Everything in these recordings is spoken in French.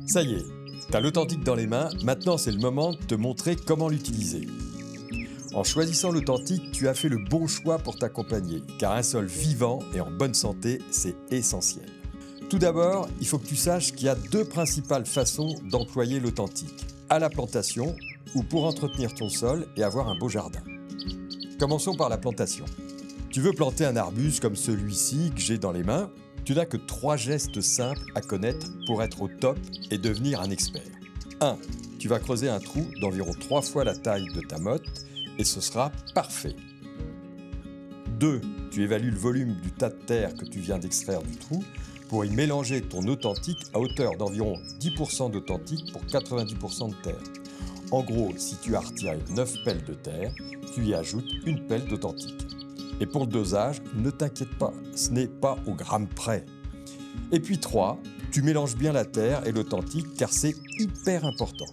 Ça y est, t'as l'authentique dans les mains, maintenant c'est le moment de te montrer comment l'utiliser. En choisissant l'authentique, tu as fait le bon choix pour t'accompagner, car un sol vivant et en bonne santé, c'est essentiel. Tout d'abord, il faut que tu saches qu'il y a deux principales façons d'employer l'authentique, à la plantation ou pour entretenir ton sol et avoir un beau jardin. Commençons par la plantation. Tu veux planter un arbuste comme celui-ci que j'ai dans les mains, tu n'as que 3 gestes simples à connaître pour être au top et devenir un expert. 1. Tu vas creuser un trou d'environ 3 fois la taille de ta motte et ce sera parfait. 2. Tu évalues le volume du tas de terre que tu viens d'extraire du trou pour y mélanger ton authentique à hauteur d'environ 10% d'authentique pour 90% de terre. En gros, si tu as retiré 9 pelles de terre, tu y ajoutes une pelle d'authentique. Et pour le dosage, ne t'inquiète pas, ce n'est pas au gramme près. Et puis 3, tu mélanges bien la terre et l'authentique car c'est hyper important.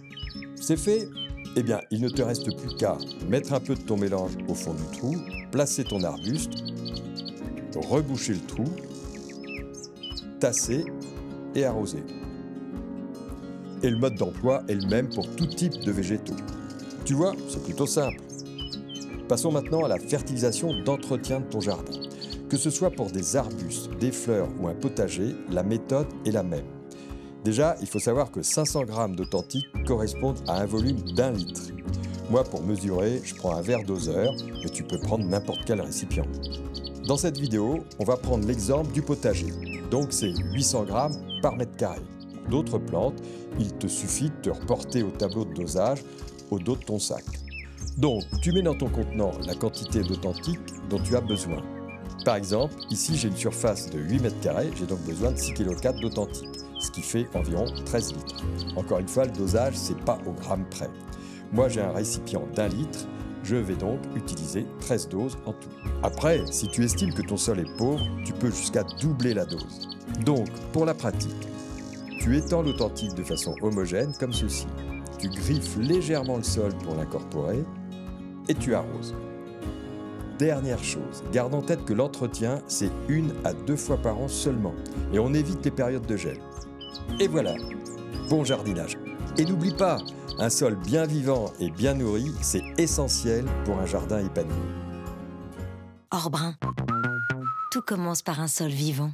C'est fait? Eh bien, il ne te reste plus qu'à mettre un peu de ton mélange au fond du trou, placer ton arbuste, reboucher le trou, tasser et arroser. Et le mode d'emploi est le même pour tout type de végétaux. Tu vois, c'est plutôt simple. Passons maintenant à la fertilisation d'entretien de ton jardin. Que ce soit pour des arbustes, des fleurs ou un potager, la méthode est la même. Déjà, il faut savoir que 500 g d'authentique correspondent à un volume d'1 litre. Moi, pour mesurer, je prends un verre doseur, mais tu peux prendre n'importe quel récipient. Dans cette vidéo, on va prendre l'exemple du potager. Donc, c'est 800 g par mètre carré. D'autres plantes, il te suffit de te reporter au tableau de dosage au dos de ton sac. Donc, tu mets dans ton contenant la quantité d'authentique dont tu as besoin. Par exemple, ici j'ai une surface de 8 mètres carrés, j'ai donc besoin de 6,4 kg d'authentique, ce qui fait environ 13 litres. Encore une fois, le dosage, c'est pas au gramme près. Moi j'ai un récipient d'1 litre, je vais donc utiliser 13 doses en tout. Après, si tu estimes que ton sol est pauvre, tu peux jusqu'à doubler la dose. Donc, pour la pratique, tu étends l'authentique de façon homogène comme ceci. Tu griffes légèrement le sol pour l'incorporer et tu arroses. Dernière chose, garde en tête que l'entretien, c'est 1 à 2 fois par an seulement et on évite les périodes de gel. Et voilà, bon jardinage. Et n'oublie pas, un sol bien vivant et bien nourri, c'est essentiel pour un jardin épanoui. Orbrun, tout commence par un sol vivant.